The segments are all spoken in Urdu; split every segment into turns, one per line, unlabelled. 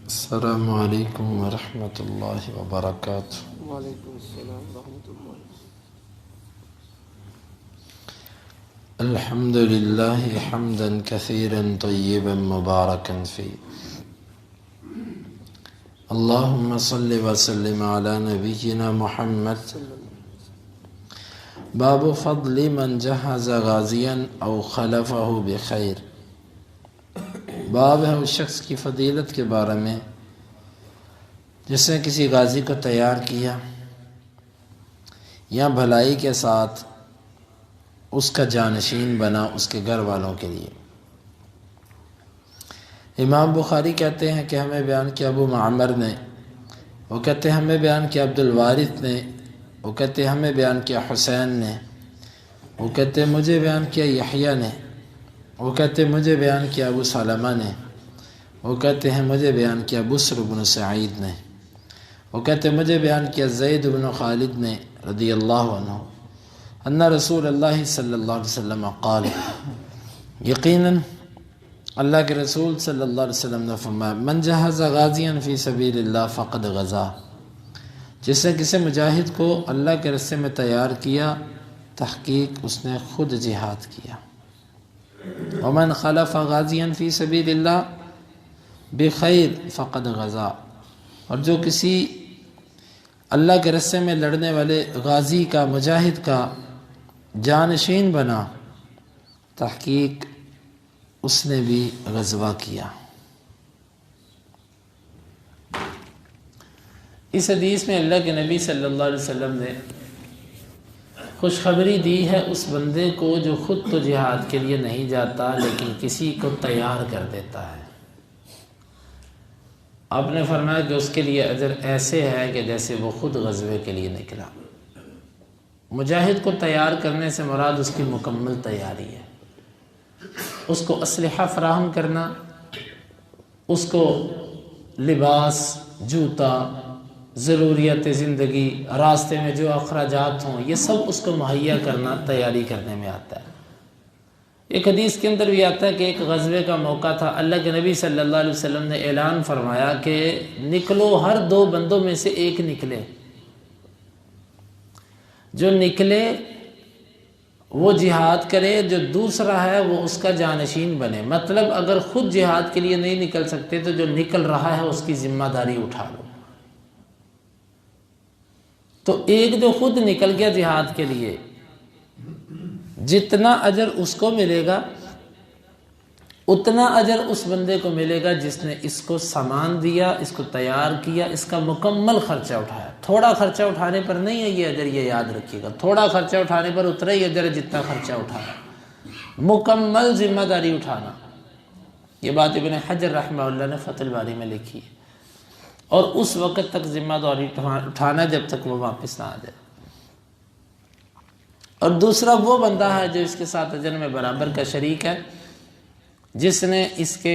السلام علیکم ورحمۃ اللہ وبرکاتہ۔
وعلیکم السلام ورحمۃ اللہ۔
الحمد للہ حمدا کثیرا طیبا مبارکا فیہ، اللہم صل وسلم علی نبینا محمد۔ باب فضل من جہز غازیا او خلفہ بخیر، باب ہے اس شخص کی فضیلت کے بارے میں جس نے کسی غازی کو تیار کیا یا بھلائی کے ساتھ اس کا جانشین بنا اس کے گھر والوں کے لیے۔ امام بخاری کہتے ہیں کہ ہمیں بیان کیا ابو معمر نے، وہ کہتے ہیں ہمیں بیان کیا عبد الوارث نے، وہ کہتے ہیں ہمیں بیان کیا حسین نے، وہ کہتے ہیں مجھے بیان کیا یحییٰ نے، وہ کہتے ہیں مجھے بیان کیا ابو سلمہ نے، وہ کہتے ہیں مجھے بیان کیا بسر بن سعید نے، وہ کہتے ہیں مجھے بیان کیا زید بن خالد نے رضی اللہ عنہ، ان رسول اللہ صلی اللہ علیہ وسلم قال، یقیناً اللہ کے رسول صلی اللہ علیہ وسلم نے فرمایا، من جہز غازیا فی سبیل اللہ فقد غزا، جس نے کسی مجاہد کو اللہ کے راستے میں تیار کیا تحقیق اس نے خود جہاد کیا۔ ومن خلف غازیا فی سبیل اللہ بخیر فقد غزا، اور جو کسی اللہ کے راستے میں لڑنے والے غازی کا، مجاہد کا جانشین بنا تحقیق اس نے بھی غزوہ کیا۔ اس حدیث میں اللہ کے نبی صلی اللہ علیہ وسلم نے خوشخبری دی ہے اس بندے کو جو خود تو جہاد کے لیے نہیں جاتا لیکن کسی کو تیار کر دیتا ہے۔ آپ نے فرمایا کہ اس کے لیے اجر ایسے ہے کہ جیسے وہ خود غزوے کے لیے نکلا۔ مجاہد کو تیار کرنے سے مراد اس کی مکمل تیاری ہے، اس کو اسلحہ فراہم کرنا، اس کو لباس، جوتا، ضروریات زندگی، راستے میں جو اخراجات ہوں یہ سب اس کو مہیا کرنا تیاری کرنے میں آتا ہے۔ ایک حدیث کے اندر بھی آتا ہے کہ ایک غزوے کا موقع تھا، اللہ کے نبی صلی اللہ علیہ وسلم نے اعلان فرمایا کہ نکلو، ہر دو بندوں میں سے ایک نکلے، جو نکلے وہ جہاد کرے، جو دوسرا ہے وہ اس کا جانشین بنے۔ مطلب اگر خود جہاد کے لیے نہیں نکل سکتے تو جو نکل رہا ہے اس کی ذمہ داری اٹھا لو۔ تو ایک جو خود نکل گیا جہاد کے لیے، جتنا اجر اس کو ملے گا اتنا اجر اس بندے کو ملے گا جس نے اس کو سامان دیا، اس کو تیار کیا، اس کا مکمل خرچہ اٹھایا۔ تھوڑا خرچہ اٹھانے پر نہیں ہے یہ اجر، یہ یاد رکھیے گا، تھوڑا خرچہ اٹھانے پر اتنا ہی اجر ہے جتنا خرچہ اٹھایا، مکمل ذمہ داری اٹھانا۔ یہ بات ابن حجر رحمہ اللہ نے فتح الباری میں لکھی ہے، اور اس وقت تک ذمہ داری اٹھانا جب تک وہ واپس نہ آ جائے۔ اور دوسرا وہ بندہ ہے جو اس کے ساتھ اجر میں برابر کا شریک ہے، جس نے اس کے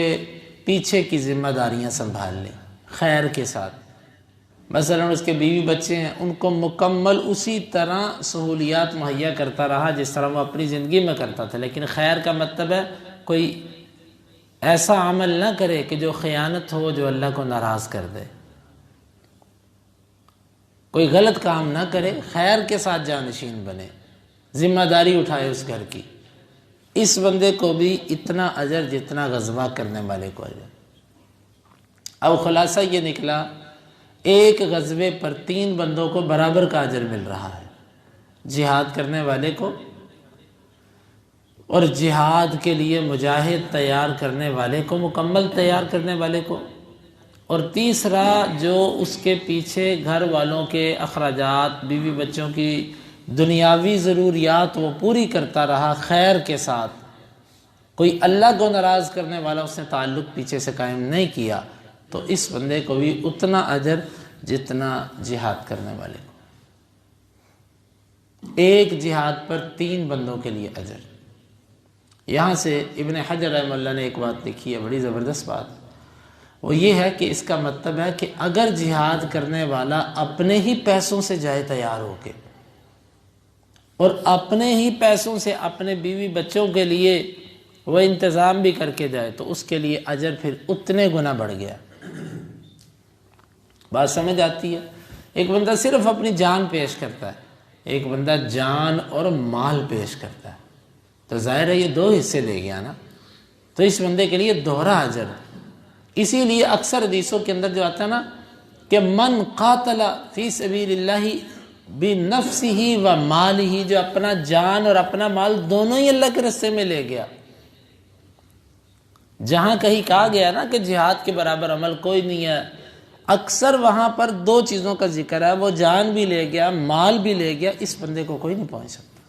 پیچھے کی ذمہ داریاں سنبھال لی خیر کے ساتھ۔ مثلا اس کے بیوی بچے ہیں، ان کو مکمل اسی طرح سہولیات مہیا کرتا رہا جس طرح وہ اپنی زندگی میں کرتا تھا، لیکن خیر کا مطلب ہے کوئی ایسا عمل نہ کرے کہ جو خیانت ہو، جو اللہ کو ناراض کر دے، کوئی غلط کام نہ کرے، خیر کے ساتھ جانشین بنے، ذمہ داری اٹھائے اس گھر کی۔ اس بندے کو بھی اتنا اجر جتنا غزوہ کرنے والے کو اجر۔ اب خلاصہ یہ نکلا، ایک غزوے پر 3 بندوں کو برابر کا اجر مل رہا ہے، جہاد کرنے والے کو، اور جہاد کے لیے مجاہد تیار کرنے والے کو، مکمل تیار کرنے والے کو، اور تیسرا جو اس کے پیچھے گھر والوں کے اخراجات، بیوی بچوں کی دنیاوی ضروریات وہ پوری کرتا رہا خیر کے ساتھ، کوئی اللہ کو ناراض کرنے والا اس نے تعلق پیچھے سے قائم نہیں کیا، تو اس بندے کو بھی اتنا اجر جتنا جہاد کرنے والے کو۔ ایک جہاد پر 3 بندوں کے لیے اجر۔ یہاں سے ابن حجر رحمہ اللہ نے ایک بات لکھی ہے، بڑی زبردست بات، وہ یہ ہے کہ اس کا مطلب ہے کہ اگر جہاد کرنے والا اپنے ہی پیسوں سے جائے تیار ہو کے، اور اپنے ہی پیسوں سے اپنے بیوی بچوں کے لیے وہ انتظام بھی کر کے جائے تو اس کے لیے اجر پھر اتنے گنا بڑھ گیا۔ بات سمجھ آتی ہے؟ ایک بندہ صرف اپنی جان پیش کرتا ہے، ایک بندہ جان اور مال پیش کرتا ہے، تو ظاہر ہے یہ دو حصے لے گیا نا، تو اس بندے کے لیے دوہرا اجر۔ اسی لیے اکثر حدیثوں کے اندر جو آتا ہے نا کہ من قاتل فی سبیل اللہ بنفسہ و مالہ، جو اپنا جان اور اپنا مال دونوں ہی اللہ کے راستے میں لے گیا۔ جہاں کہیں کہا گیا نا کہ جہاد کے برابر عمل کوئی نہیں ہے، اکثر وہاں پر دو چیزوں کا ذکر ہے، وہ جان بھی لے گیا، مال بھی لے گیا، اس بندے کو کوئی نہیں پہنچ سکتا۔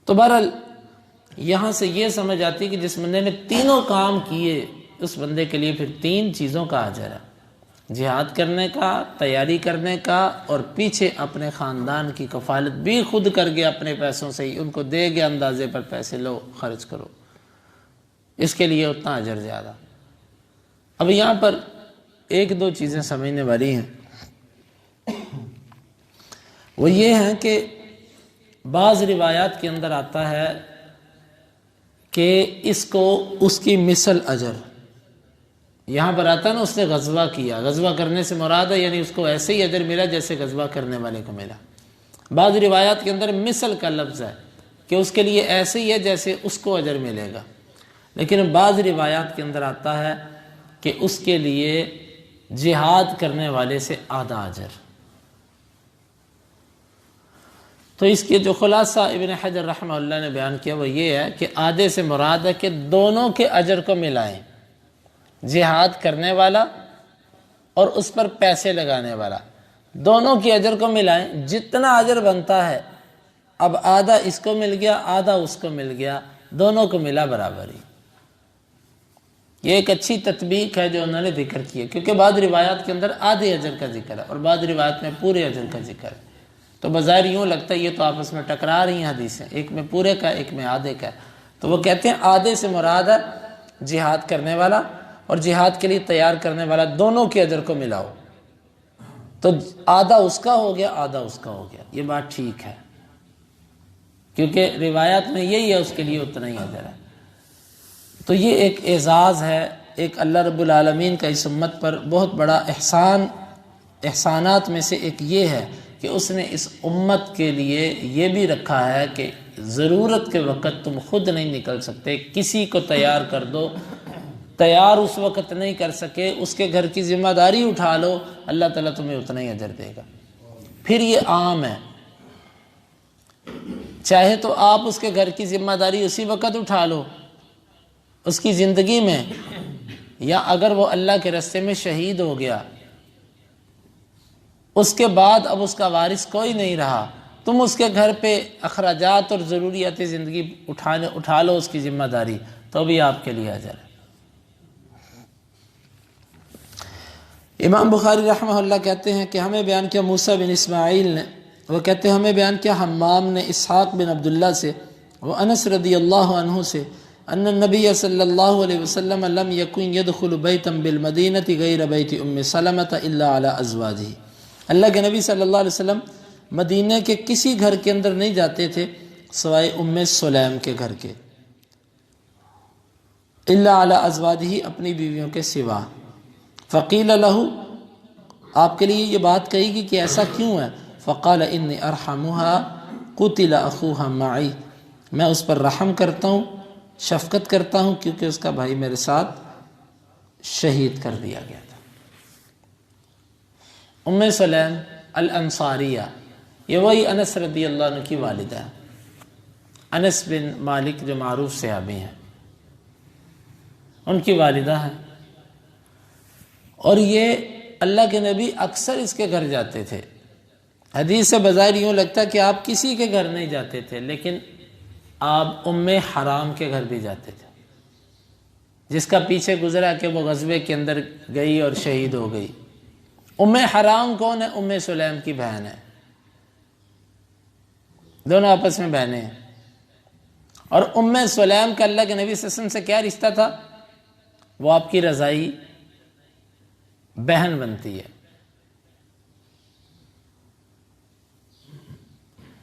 تو بہرحال یہاں سے یہ سمجھ آتی کہ جس بندے نے تینوں کام کیے اس بندے کے لیے پھر تین چیزوں کا اجر ہے، جہاد کرنے کا، تیاری کرنے کا، اور پیچھے اپنے خاندان کی کفالت بھی خود کر گیا اپنے پیسوں سے ہی، ان کو دے گیا اندازے پر پیسے، لو خرچ کرو، اس کے لیے اتنا اجر زیادہ۔ اب یہاں پر ایک دو چیزیں سمجھنے والی ہیں، وہ یہ ہیں کہ بعض روایات کے اندر آتا ہے کہ اس کو اس کی مثل اجر، یہاں پر آتا ہے نا اس نے غزوہ کیا، غزوہ کرنے سے مراد ہے یعنی اس کو ایسے ہی اجر ملا جیسے غزوہ کرنے والے کو ملا۔ بعض روایات کے اندر مثل کا لفظ ہے کہ اس کے لیے ایسے ہی ہے جیسے اس کو اجر ملے گا، لیکن بعض روایات کے اندر آتا ہے کہ اس کے لیے جہاد کرنے والے سے آدھا اجر۔ تو اس کے جو خلاصہ ابن حجر رحمہ اللہ نے بیان کیا وہ یہ ہے کہ آدھے سے مراد ہے کہ دونوں کے اجر کو ملائیں، جہاد کرنے والا اور اس پر پیسے لگانے والا، دونوں کی اجر کو ملائیں، جتنا اجر بنتا ہے اب آدھا اس کو مل گیا آدھا اس کو مل گیا، دونوں کو ملا برابر ہی۔ یہ ایک اچھی تطبیق ہے جو انہوں نے ذکر کی ہے، کیونکہ بعض روایات کے اندر آدھے اجر کا ذکر ہے اور بعض روایات میں پورے اجر کا ذکر ہے، تو بظاہر یوں لگتا ہے یہ تو آپس میں ٹکرا رہی ہیں حدیثیں، ایک میں پورے کا ایک میں آدھے کا ہے، تو وہ کہتے ہیں آدھے سے مراد ہے جہاد کرنے والا اور جہاد کے لیے تیار کرنے والا، دونوں کے اجر کو ملاؤ، تو آدھا اس کا ہو گیا آدھا اس کا ہو گیا، یہ بات ٹھیک ہے کیونکہ روایات میں یہی ہے، اس کے لیے اتنا ہی اجر ہے۔ تو یہ ایک اعزاز ہے، ایک اللہ رب العالمین کا اس امت پر بہت بڑا احسانات میں سے ایک یہ ہے کہ اس نے اس امت کے لیے یہ بھی رکھا ہے کہ ضرورت کے وقت تم خود نہیں نکل سکتے، کسی کو تیار کر دو، تیار اس وقت نہیں کر سکے اس کے گھر کی ذمہ داری اٹھا لو، اللہ تعالیٰ تمہیں اتنا ہی اجر دے گا۔ پھر یہ عام ہے، چاہے تو آپ اس کے گھر کی ذمہ داری اسی وقت اٹھا لو اس کی زندگی میں، یا اگر وہ اللہ کے راستے میں شہید ہو گیا اس کے بعد اب اس کا وارث کوئی نہیں رہا، تم اس کے گھر پہ اخراجات اور ضروریات زندگی اٹھا لو اس کی ذمہ داری، تو بھی آپ کے لیے اجر ہے۔ امام بخاری رحمہ اللہ کہتے ہیں کہ ہمیں بیان کیا موسیٰ بن اسماعیل نے، وہ کہتے ہیں ہمیں بیان کیا حمام نے اسحاق بن عبداللہ سے، وہ انس رضی اللہ عنہ سے، ان النبی صلی اللہ علیہ وسلم لم یکن یدخل بیتا بالمدینہ غیر بیت ام سلمۃ الا علی ازواجہ، اللہ کے نبی صلی اللہ علیہ وسلم مدینہ کے کسی گھر کے اندر نہیں جاتے تھے سوائے ام سلیم کے گھر کے، الا علی ازواجہ اپنی بیویوں کے سوا۔ فقیل لہ، آپ کے لیے یہ بات کہی گی کہ ایسا کیوں ہے؟ فقال انی ارحمها قتل اخوها معی، میں اس پر رحم کرتا ہوں، شفقت کرتا ہوں کیونکہ اس کا بھائی میرے ساتھ شہید کر دیا گیا تھا۔ ام سلیم الانصاریہ، یہ وہی انس رضی اللہ عنہ کی والدہ ہے، انس بن مالک جو معروف صحابی ہیں ان کی والدہ ہیں، اور یہ اللہ کے نبی اکثر اس کے گھر جاتے تھے۔ حدیث سے بظاہر یوں لگتا ہے کہ آپ کسی کے گھر نہیں جاتے تھے، لیکن آپ ام حرام کے گھر بھی جاتے تھے، جس کا پیچھے گزرا کہ وہ غزوے کے اندر گئی اور شہید ہو گئی۔ ام حرام کون ہے؟ ام سلیم کی بہن ہے، دونوں آپس میں بہنیں ہیں۔ اور ام سلیم کا اللہ کے نبی صلی اللہ علیہ وسلم سے کیا رشتہ تھا؟ وہ آپ کی رضائی بہن بنتی ہے،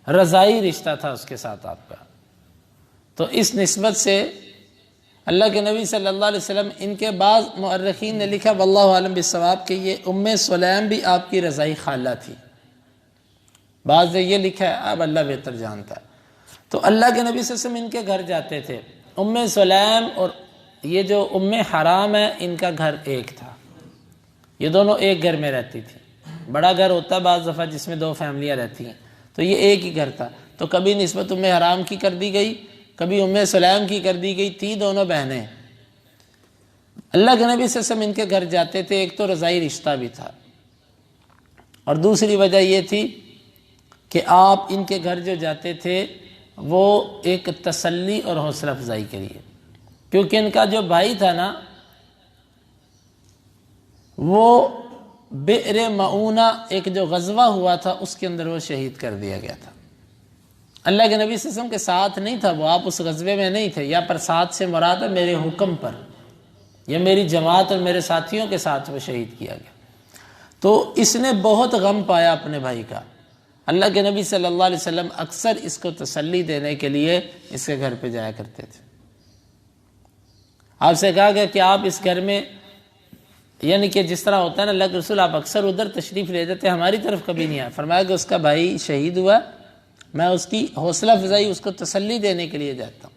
رضائی رشتہ تھا اس کے ساتھ آپ کا۔ تو اس نسبت سے اللہ کے نبی صلی اللہ علیہ وسلم، ان کے بعض مؤرخین نے لکھا واللہ عالم بالصواب کہ یہ سلیم بھی آپ کی رضائی خالہ تھی، بعض نے یہ لکھا ہے، اب اللہ بہتر جانتا ہے۔ تو اللہ کے نبی صلی اللہ علیہ وسلم ان کے گھر جاتے تھے، سلیم اور یہ جو حرام ہے ان کا گھر ایک تھا، یہ دونوں ایک گھر میں رہتی تھی۔ بڑا گھر ہوتا ہے بعض دفعہ جس میں 2 فیملیاں رہتی ہیں، تو یہ ایک ہی گھر تھا، تو کبھی نسبت حرام کی کر دی گئی، کبھی سلیم کی کر دی گئی، تھی دونوں بہنیں۔ اللہ کے نبی صلی اللہ علیہ وسلم ان کے گھر جاتے تھے، ایک تو رضائی رشتہ بھی تھا، اور دوسری وجہ یہ تھی کہ آپ ان کے گھر جو جاتے تھے وہ ایک تسلی اور حوصلہ افزائی کے لیے، کیونکہ ان کا جو بھائی تھا نا وہ بئر معونہ ایک جو غزوہ ہوا تھا اس کے اندر وہ شہید کر دیا گیا تھا۔ اللہ کے نبی صلی اللہ علیہ وسلم کے ساتھ نہیں تھا وہ، آپ اس غزوے میں نہیں تھے، یا پر ساتھ سے مراد ہے میرے حکم پر، یا میری جماعت اور میرے ساتھیوں کے ساتھ وہ شہید کیا گیا۔ تو اس نے بہت غم پایا اپنے بھائی کا۔ اللہ کے نبی صلی اللہ علیہ وسلم اکثر اس کو تسلی دینے کے لیے اس کے گھر پہ جایا کرتے تھے۔ آپ سے کہا گیا کہ آپ اس گھر میں، یعنی کہ جس طرح ہوتا ہے نا اللہ کے رسول، آپ اکثر ادھر تشریف لے جاتے، ہماری طرف کبھی نہیں آیا۔ فرمایا کہ اس کا بھائی شہید ہوا، میں اس کی حوصلہ افزائی، اس کو تسلی دینے کے لیے جاتا ہوں۔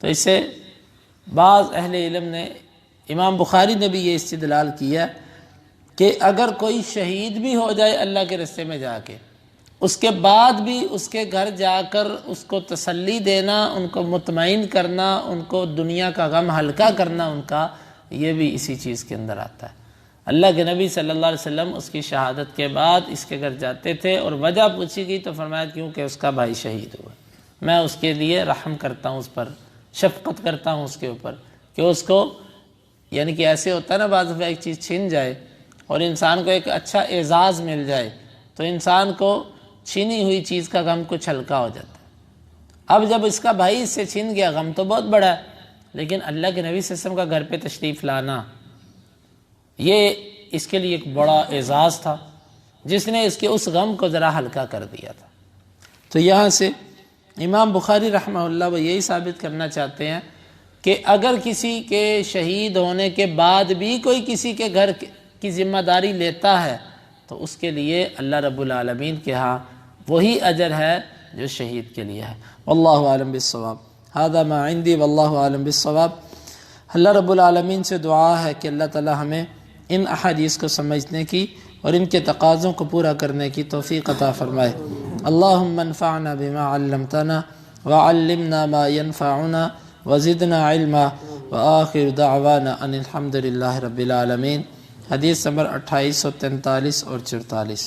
تو اس سے بعض اہل علم نے، امام بخاری نے بھی یہ استدلال کیا کہ اگر کوئی شہید بھی ہو جائے اللہ کے راستے میں جا کے، اس کے بعد بھی اس کے گھر جا کر اس کو تسلی دینا، ان کو مطمئن کرنا، ان کو دنیا کا غم ہلکا کرنا ان کا، یہ بھی اسی چیز کے اندر آتا ہے۔ اللہ کے نبی صلی اللہ علیہ وسلم اس کی شہادت کے بعد اس کے گھر جاتے تھے، اور وجہ پوچھی گئی تو فرمایا کیونکہ اس کا بھائی شہید ہوا، میں اس کے لیے رحم کرتا ہوں، اس پر شفقت کرتا ہوں اس کے اوپر، کہ اس کو، یعنی کہ ایسے ہوتا ہے نا بعض دفعہ ایک چیز چھن جائے اور انسان کو ایک اچھا اعزاز مل جائے تو انسان کو چھینی ہوئی چیز کا غم کچھ ہلکا ہو جاتا ہے۔ اب جب اس کا بھائی اس سے چھن گیا، غم تو بہت بڑا ہے، لیکن اللہ کے نبی صلی اللہ علیہ وسلم کا گھر پہ تشریف لانا یہ اس کے لیے ایک بڑا اعزاز تھا، جس نے اس کے اس غم کو ذرا ہلکا کر دیا تھا۔ تو یہاں سے امام بخاری رحمہ اللہ وہ یہی ثابت کرنا چاہتے ہیں کہ اگر کسی کے شہید ہونے کے بعد بھی کوئی کسی کے گھر کی ذمہ داری لیتا ہے تو اس کے لیے اللہ رب العالمین کے ہاں وہی اجر ہے جو شہید کے لیے ہے۔ واللہ عالم بالصواب۔ ھذا ما عندی واللہ عالم بالصواب۔ اللہ رب العالمین سے دعا ہے کہ اللہ تعالی ہمیں ان احادیث کو سمجھنے کی اور ان کے تقاضوں کو پورا کرنے کی توفیق عطا فرمائے۔ اللہم انفعنا بما علمتنا وعلمنا ما ينفعنا وزدنا علما وآخر دعوانا ان الحمد للہ رب العالمین۔ حدیث نمبر 2843 اور 44۔